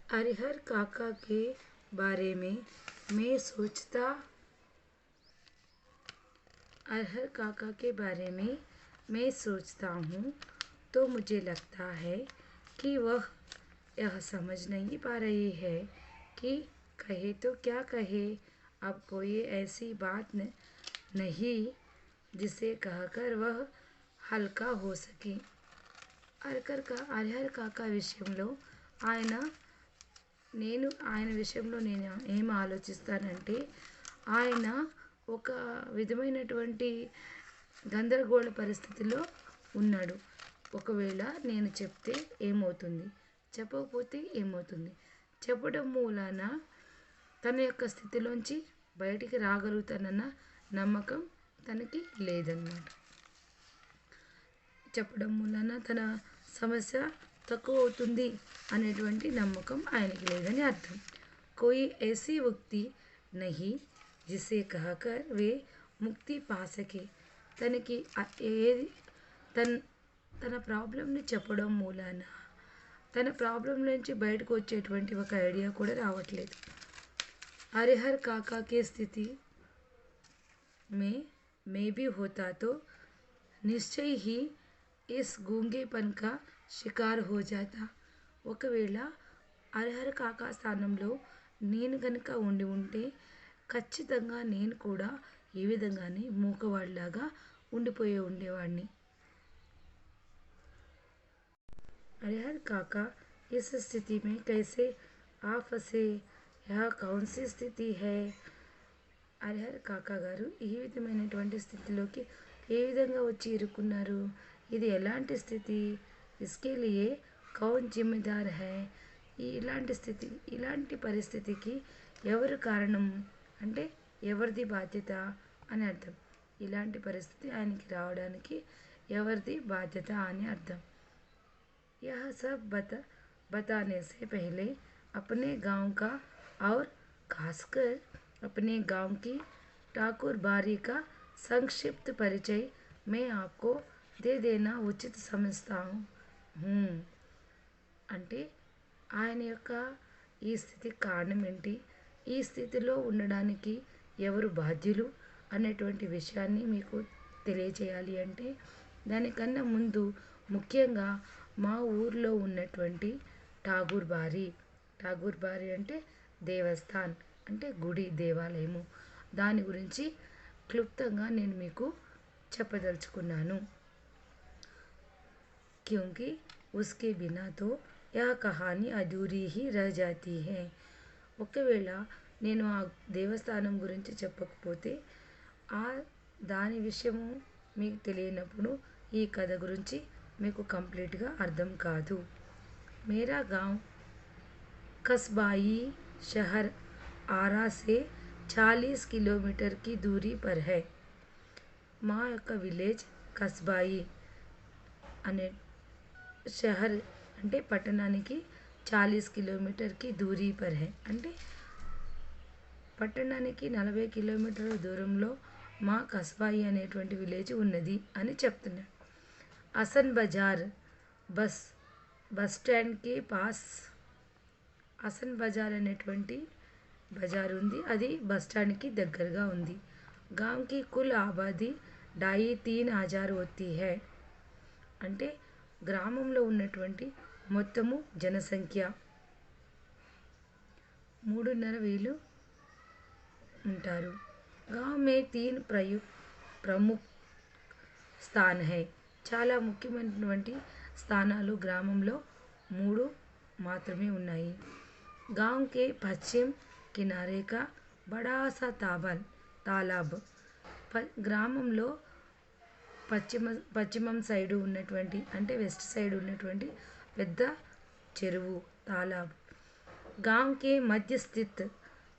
हरिहर काका के बारे में मैं सोचता अरहर काका के बारे में मैं सोचता हूँ तो मुझे लगता है कि वह यह समझ नहीं पा रही है कि कहे तो क्या कहे। अब कोई ऐसी बात नहीं जिसे कहकर वह हल्का हो सके। అర్హర్ కాకా విషయంలో ఆయన ఆయన విషయంలో నేను ఏం ఆలోచిస్తానంటే ఆయన ఒక విధమైనటువంటి గందరగోళ పరిస్థితిలో ఉన్నాడు. ఒకవేళ నేను చెప్తే ఏమవుతుంది, చెప్పకపోతే ఏమవుతుంది, చెప్పడం మూలాన తన యొక్క స్థితిలోంచి బయటికి రాగలుగుతానన్న నమ్మకం తనకి లేదన్నమాట. చెప్పడం మూలాన తన సమస్య తక్కువ అవుతుంది అనేటువంటి నమ్మకం ఆయనకి లేదని అర్థం. कोई ऐसी उक्ति नहीं जिसे कहकर वे ముక్తి పా సకే. తనకి ఏది తన ప్రాబ్లంని చెప్పడం మూలాన తన ప్రాబ్లం నుంచి బయటకు వచ్చేటువంటి ఒక ఐడియా కూడా రావట్లేదు. हरिहर काका की स्थिति में मैं भी होता तो निश्चय ही इस गूंगेपन का షికార్ హో జాతా. ఒకవేళ హరిహర కాకా స్థానంలో నేను కనుక ఉంటే ఖచ్చితంగా నేను కూడా ఈ విధంగానే మూకవాడిలాగా ఉండేవాడిని. हरिहर काका इस स्थिति में कैसे आ फंसे, यह कौन सी स्थिति है. హరిహర్ కాకా గారు ఈ విధమైనటువంటి స్థితిలోకి ఏ విధంగా వచ్చి ఇరుక్కున్నారు, ఇది ఎలాంటి స్థితి, इसके लिए कौन जिम्मेदार है. ఇలాంటి స్థితి ఇలాంటి పరిస్థితికి ఎవరు కారణం అంటే ఎవరిది బాధ్యత అని అర్థం. ఇలాంటి పరిస్థితి ఆయనకి రావడానికి ఎవరిది బాధ్యత అని అర్థం. यह सब बताने से पहले अपने गांव का और खासकर अपने गांव की ठाकुर बारी का संक्षिप्त परिचय मैं आपको दे देना उचित समझता हूँ. అంటే ఆయన యొక్క ఈ స్థితికి కారణం ఏంటి, ఈ స్థితిలో ఉండడానికి ఎవరు బాధ్యులు అనేటువంటి విషయాన్ని మీకు తెలియచేయాలి అంటే దానికన్నా ముందు ముఖ్యంగా మా ఊర్లో ఉన్నటువంటి ఠాగూర్ బారి అంటే దేవస్థాన్ అంటే గుడి, దేవాలయము, దాని గురించి క్లుప్తంగా నేను మీకు చెప్పదలుచుకున్నాను. क्योंकि उसके बिना तो यह कहानी अधूरी ही रह जाती है. ఒకవేళ నేను ఆ దేవస్థానం గురించి చెప్పకపోతే దాని విషయము మీకు తెలియనప్పుడు ఈ కథ గురించి మీకు కంప్లీట్గా అర్థం కాదు. मेरा गांव कस्बाई शहर आरा से 40 किलोमीटर की दूरी पर है. మా యొక్క విలేజ్ కస్బాయి అనే షహర్ అంటే పట్టణానికి 40 కిలోమీటర్కి దూరీ పర్ హై అంటే పట్టణానికి 40 కిలోమీటర్ల దూరంలో మా కస్బాయి అనేటువంటి విలేజ్ ఉన్నది అని చెప్తున్నాడు. హసన్ బజార్ బస్ స్టాండ్కి పాస్ హసన్ బజార్ అనేటువంటి బజార్ ఉంది, అది బస్ స్టాండ్కి దగ్గరగా ఉంది. గాంకి కుల్ ఆబాదీ 2,500 होती है. అంటే గ్రామంలో ఉన్నటువంటి మొత్తము జనసంఖ్య 3,500 ఉంటారు. గావ్ మే 3 ప్రముఖ స్థాన్ హై. చాలా ముఖ్యమైనటువంటి స్థానాలు గ్రామంలో 3 మాత్రమే ఉన్నాయి. गांव के पश्चिम किनारे का बड़ा सा तालाब. గ్రామంలో పశ్చిమం సైడు ఉన్నటువంటి అంటే వెస్ట్ సైడ్ ఉన్నటువంటి పెద్ద చెరువు తాలాబ్. गांव के मध्य स्थित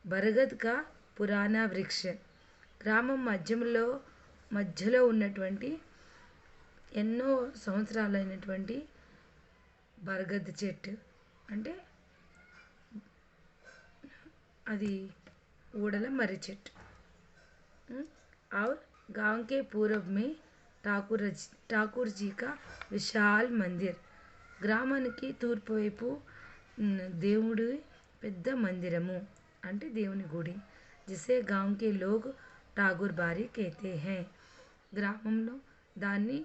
बरगद का पुराना वृक्ष. గ్రామం మధ్యలో ఉన్నటువంటి ఎన్నో సంవత్సరాలైనటువంటి బరగద్ చెట్టు అంటే అది ఊడల మర్రి చెట్టు. और गांव के पूर्व में ఠాకూర్ జీ కా విశాల్ మందిర్. గ్రామానికి తూర్పు వైపు దేవుడి పెద్ద మందిరము అంటే దేవుని గుడి, జిసే గాంవ్ కే లోగ్ ఠాగూర్ బారి कहते हैं. గ్రామంలో దాన్ని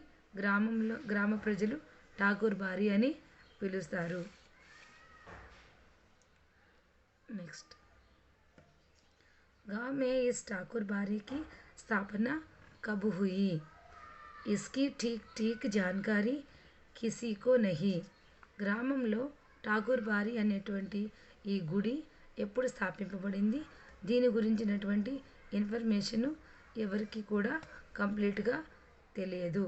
గ్రామ ప్రజలు ఠాగూర్ బారి అని పిలుస్తారు. నెక్స్ట్, गांव में इस ठाकुर बारी की स्थापना कब हुई? इसकी ठीक ठीक जानकारी किसी को नहीं. గ్రామంలో ఠాగూర్ బారి అనేటువంటి ఈ గుడి ఎప్పుడు స్థాపింపబడింది, దీని గురించినటువంటి ఇన్ఫర్మేషను ఎవరికి కూడా కంప్లీట్గా తెలియదు.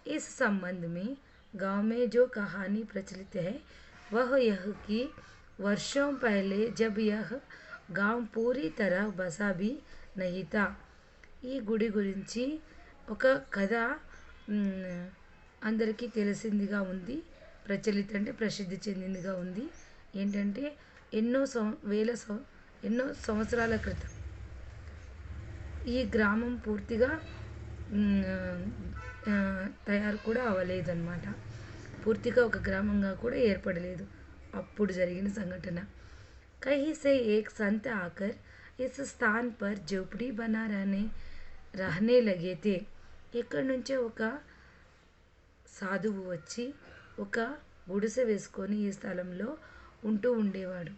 इस संबंध में गांव में जो कहानी प्रचलित है वह यह कि वर्षों पहले जब यह गांव पूरी तरह बसा भी नहीं था. ఈ గుడి గురించి ఒక కథ అందరికీ తెలిసిందిగా ఉంది, ప్రసిద్ధి చెందిందిగా ఉంది. ఏంటంటే ఎన్నో సంవత్సరాల క్రితం ఈ గ్రామం పూర్తిగా తయారు కూడా అవ్వలేదన్నమాట. పూర్తిగా ఒక గ్రామంగా కూడా ఏర్పడలేదు. అప్పుడు జరిగిన సంఘటన. कहीं से एक संत आकर इस स्थान पर झोपड़ी बना रहने लगे थे. ఇక్కడి నుంచే ఒక సాధువు వచ్చి ఒక గుడిసె వేసుకొని ఈ స్థలంలో ఉంటూ ఉండేవాడు.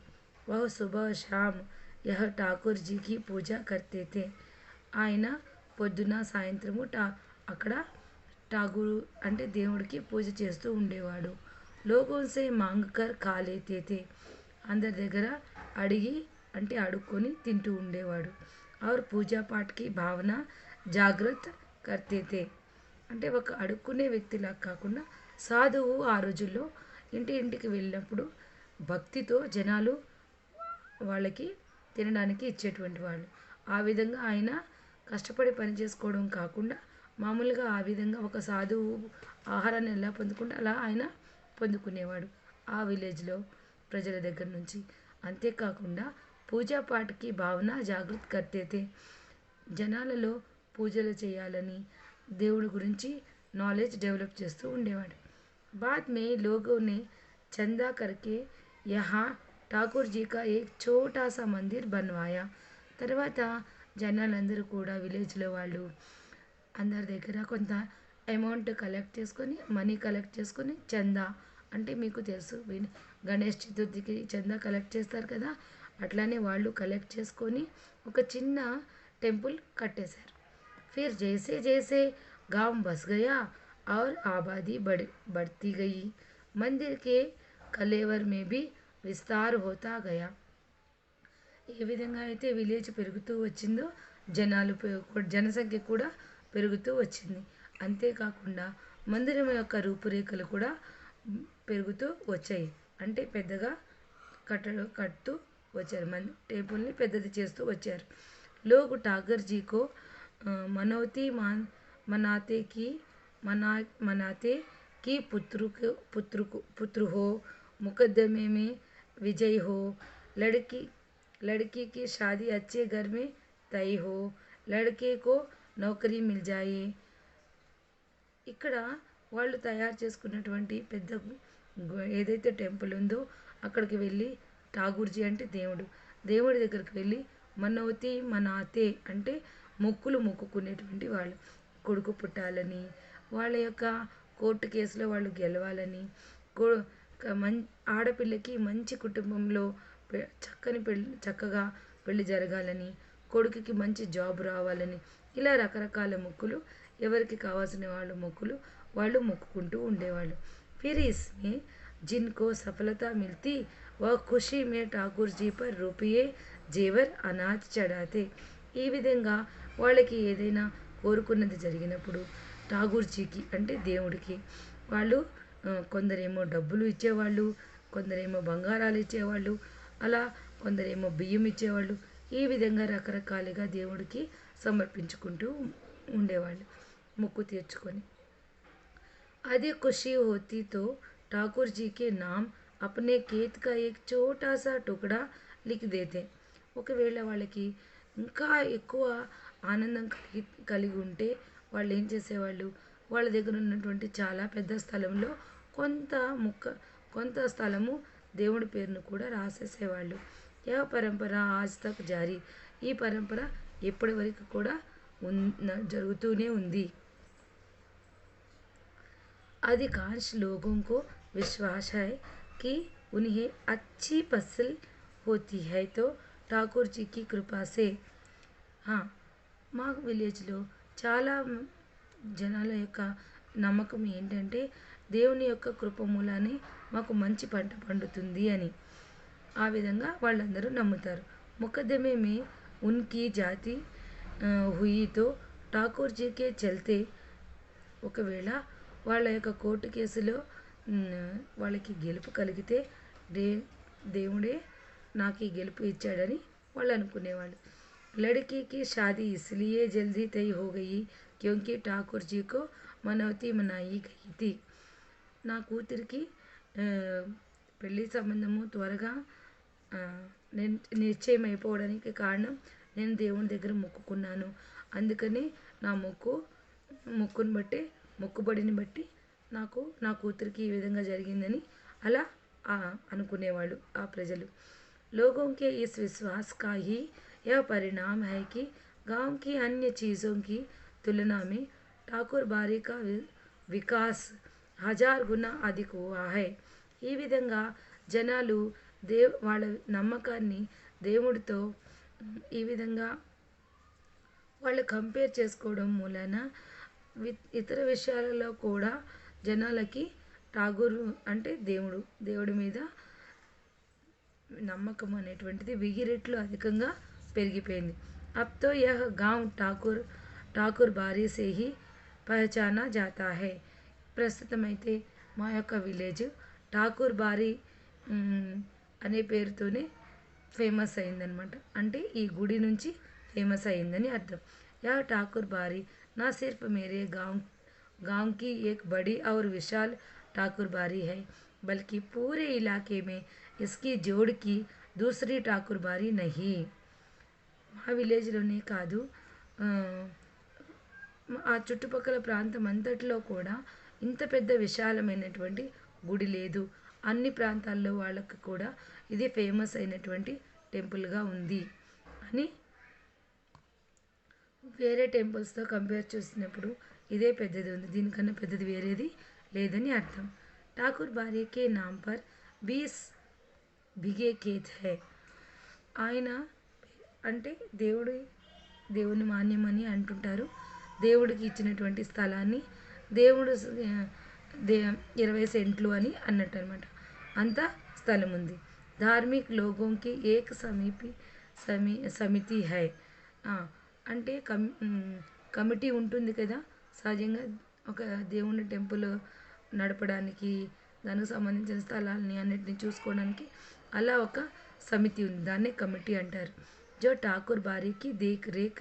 వహ సుబహ్ షామ్ యహ ఠాకూర్ జీకి పూజ కర్తే थे. ఆయన పొద్దున సాయంత్రము అక్కడ ఠాగూరు అంటే దేవుడికి పూజ చేస్తూ ఉండేవాడు. లోగోं से मांग कर खा लेते थे. అందరి దగ్గర అడుక్కొని తింటూ ఉండేవాడు. और పూజా పాఠ్కి భావన జాగ్రత్త కర్తే थे. అంటే ఒక అడుక్కునే వ్యక్తిలా కాకుండా సాధువు ఆ రోజుల్లో ఇంటికి వెళ్ళినప్పుడు భక్తితో జనాలు వాళ్ళకి తినడానికి ఇచ్చేటువంటి వాళ్ళు. ఆ విధంగా ఆయన కష్టపడి పని చేసుకోవడం కాకుండా మామూలుగా ఆ విధంగా ఒక సాధువు ఆహారాన్ని ఎలా పొందుకుంటే అలా ఆయన పొందుకునేవాడు ఆ విలేజ్లో ప్రజల దగ్గర నుంచి. అంతేకాకుండా పూజా పాఠకి భావన జాగృత్ కర్తే थे. జనాలలో పూజలు చేయాలని దేవుడి గురించి నాలెడ్జ్ డెవలప్ చేస్తూ ఉండేవాడు. बाद में लोगों ने चंदा करके यहाँ ఠాకూర్ జీ కా ఏక్ ఛోటా సా మందిర్ బన్వాయా. తర్వాత జనాలందరూ కూడా విలేజ్లో వాళ్ళు అందరి దగ్గర కొంత అమౌంట్ మనీ కలెక్ట్ చేసుకొని చందా అంటే మీకు తెలుసు గణేష్ చతుర్థికి చందా కలెక్ట్ చేస్తారు కదా, అట్లానే వాళ్ళు కలెక్ట్ చేసుకొని ఒక చిన్న టెంపుల్ కట్టేశారు. फिर जैसे जैसे गांव बस गया और आबादी बढ़ती गई, मंदिर के कलेवर में भी विस्तार होता गया. ఏ విధంగా అయితే విలేజ్ పెరుగుతూ వచ్చిందో జనసంఖ్య కూడా పెరుగుతూ వచ్చింది. అంతేకాకుండా మందిరం యొక్క రూపురేఖలు కూడా పెరుగుతూ వచ్చాయి. అంటే పెద్దగా కడుతూ వచ్చారు, టెంపుల్ని పెద్దది చేస్తూ వచ్చారు. लोग ఠాగూర్ जी को मनौती मनाते कि पुत्र हो, मुकदमे में विजय हो, लड़की की शादी अच्छे घर में तय हो, लड़के को नौकरी मिल जाए. ఇక్కడ వాళ్ళు తయారు చేసుకున్నటువంటి పెద్ద ఏదైతే టెంపుల్ ఉందో అక్కడికి వెళ్ళి ఠాగూర్జీ అంటే దేవుడి దగ్గరికి వెళ్ళి మనాతే అంటే మొక్కుకునేటువంటి వాళ్ళు కొడుకు పుట్టాలని, వాళ్ళ యొక్క కోర్టు కేసులో వాళ్ళు గెలవాలని, ఆడపిల్లకి మంచి కుటుంబంలో చక్కగా పెళ్లి జరగాలని, కొడుకుకి మంచి జాబ్ రావాలని, ఇలా రకరకాల మొక్కులు ఎవరికి కావాల్సిన మొక్కులు వాళ్ళు మొక్కుకుంటూ ఉండేవాళ్ళు. फिर इसमें जिनको सफलता मिलती वह खुशी में ఠాకూర్ జీ पर रुपये जेवर अनाज चढ़ाते. ఈ విధంగా వాళ్ళకి ఏదైనా కోరుకున్నది జరిగినప్పుడు ఠాగూర్జీకి అంటే దేవుడికి వాళ్ళు కొందరేమో డబ్బులు ఇచ్చేవాళ్ళు, కొందరేమో బంగారాలు ఇచ్చేవాళ్ళు, అలా కొందరేమో బియ్యం ఇచ్చేవాళ్ళు. ఈ విధంగా రకరకాలుగా దేవుడికి సమర్పించుకుంటూ ఉండేవాళ్ళు మొక్కు తీర్చుకొని. అదే खुशी होती तो ఠాకూర్ जी के नाम अपने खेत का एक छोटा सा टुकड़ा लिख देते. ఒకవేళ వాళ్ళకి ఇంకా ఎక్కువ ఆనందం కలిగి ఉంటే వాళ్ళు ఏం చేసేవాళ్ళు, వాళ్ళ దగ్గర ఉన్నటువంటి చాలా పెద్ద స్థలంలో కొంత స్థలము దేవుడి పేరును కూడా రాసేసేవాళ్ళు. యह పరంపర ఆజ్ తక్ జారీ. ఈ పరంపర ఇప్పటి వరకు కూడా జరుగుతూనే ఉంది. अधिकांश लोगों को विश्वास है कि उन्हें अच्छी फसल होती है तो ఠాకూర్ జీకి కృపాసే. మా విలేజ్లో చాలా జనాల యొక్క నమ్మకం ఏంటంటే దేవుని యొక్క కృప మూలానే మాకు మంచి పంట పండుతుంది అని. ఆ విధంగా వాళ్ళందరూ నమ్ముతారు. ముకద్దమే మే ఉన్కి జాతి హుయితో ఠాకూర్ జీకే చల్తే, ఒకవేళ వాళ్ళ యొక్క కోర్టు కేసులో వాళ్ళకి గెలుపు కలిగితే దేవుడే నాకు ఈ గెలుపు ఇచ్చాడని వాళ్ళు అనుకునేవాళ్ళు. लड़की की शादी इसलिए जल्दी तय हो गई क्योंकि ठाकुर जी को मनौती मनाई गई थी. నా కూతురికి పెళ్లి సంబంధము త్వరగా నిశ్చయం అయిపోవడానికి కారణం నేను దేవుని దగ్గర మొక్కుకున్నాను. అందుకని నా మొక్కుని బట్టి మొక్కుబడిని బట్టి నాకు నా కూతురికి ఈ విధంగా జరిగిందని అలా అనుకునేవాళ్ళు ఆ ప్రజలు. लोगों के इस विश्वास का ही यह परिणाम है कि गांव की अन्य चीज़ों की तुलना में ठाकुर बारी का विकास 1000 गुना अधिक हुआ है. ఈ విధంగా జనాలు వాళ్ళ నమ్మకాన్ని దేవుడితో ఈ విధంగా వాళ్ళు కంపేర్ చేసుకోవడం మూలన ఇతర విషయాలలో కూడా జనాలకి ఠాగూర్ అంటే దేవుడి మీద నమ్మకం అనేటువంటిది 1000 రెట్లు అధికంగా పెరిగిపోయింది. अब तो यह गांव ఠాకూర్ బారీ से ही पहचाना जाता है. ప్రస్తుతం అయితే మా యొక్క విలేజ్ ఠాకూర్ బారీ అనే పేరుతోనే ఫేమస్ అయిందనమాట. అంటే ఈ గుడి నుంచి ఫేమస్ అయిందని అర్థం. यह ఠాకూర్ బారీ ना सिर्फ मेरे गांव की एक बड़ी और विशाल ఠాకూర్ బారీ है बल्कि पूरे इलाके में इसकी जोड़ की दूसरी ఠాకూర్ బారీ नहीं. మా విలేజ్లోనే కాదు, ఆ చుట్టుపక్కల ప్రాంతం అంతట్లో కూడా ఇంత పెద్ద విశాలమైనటువంటి గుడి లేదు. అన్ని ప్రాంతాల్లో వాళ్ళకి కూడా ఇది ఫేమస్ అయినటువంటి టెంపుల్గా ఉంది అని. వేరే టెంపుల్స్తో కంపేర్ చేసినప్పుడు ఇదే పెద్దది ఉంది, దీనికన్నా పెద్దది వేరేది లేదని అర్థం. ఠాకూర్ బారీ కే నామ్ పర్ 20 బిఘే ఖేత్ హై. ఆయన అంటే దేవుని మాన్యమని అంటుంటారు. దేవుడికి ఇచ్చినటువంటి స్థలాన్ని దేవుడు 20 సెంట్లు అని అన్నట్టు అనమాట. అంత స్థలం ఉంది. ధార్మిక్ లోగోంకి ఏక్ సమితి హై. అంటే కమిటీ ఉంటుంది కదా, సహజంగా ఒక దేవుని టెంపుల్ నడపడానికి దానికి సంబంధించిన స్థలాలని అన్నిటిని చూసుకోవడానికి అలా ఒక సమితి ఉంది, దాన్నే కమిటీ అంటారు. जो ठाकुर बारी की देख रेख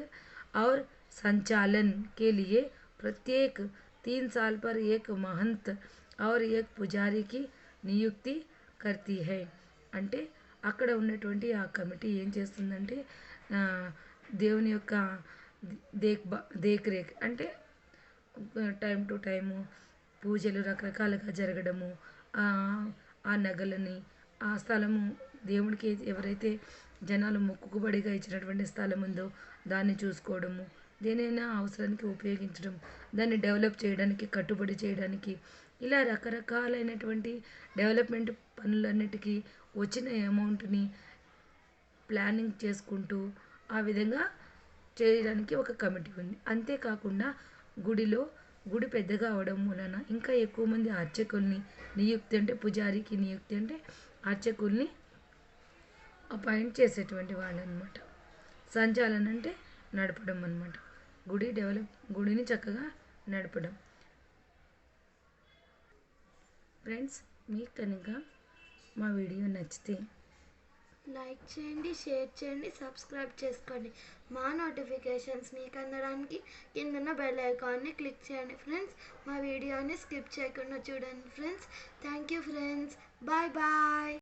और संचालन के लिए प्रत्येक 3 साल पर एक महंत और एक पुजारी की నియుక్తి करती है. అంటే అక్కడ ఉన్నటువంటి ఆ కమిటీ ఏం చేస్తుందంటే దేవుని యొక్క దేఖరేఖ్ అంటే టైం టు టైము పూజలు రకరకాలుగా జరగడము, ఆ నగలని ఆ స్థలము దేవుడికి ఎవరైతే జనాలు మొక్కుబడిగా ఇచ్చినటువంటి స్థలం ఉందో దాన్ని చూసుకోవడము, దేనైనా అవసరానికి ఉపయోగించడం, దాన్ని డెవలప్ చేయడానికి కట్టుబడి చేయడానికి, ఇలా రకరకాలైనటువంటి డెవలప్మెంట్ పనులన్నిటికీ వచ్చిన అమౌంట్ని ప్లానింగ్ చేసుకుంటూ ఆ విధంగా చేయడానికి ఒక కమిటీ ఉంది. అంతేకాకుండా గుడి పెద్దగా అవడం వలన ఇంకా ఎక్కువ మంది అర్చకుల్ని నియుక్తి అంటే పుజారికి నియుక్తి అంటే అర్చకుల్ని అపాయింట్ చేసేటువంటి వాళ్ళు అనమాట. సంచాలన అంటే నడపడం అనమాట. గుడిని చక్కగా నడపడం. ఫ్రెండ్స్, మీకు కనుక మా వీడియో నచ్చితే లైక్ చేయండి, షేర్ చేయండి, సబ్స్క్రైబ్ చేసుకోండి. మా నోటిఫికేషన్స్ మీకు అందడానికి కిందన్న బెల్ ఐకాన్ని క్లిక్ చేయండి ఫ్రెండ్స్. మా వీడియోని స్కిప్ చేయకుండా చూడండి friends. Thank you friends. Bye bye.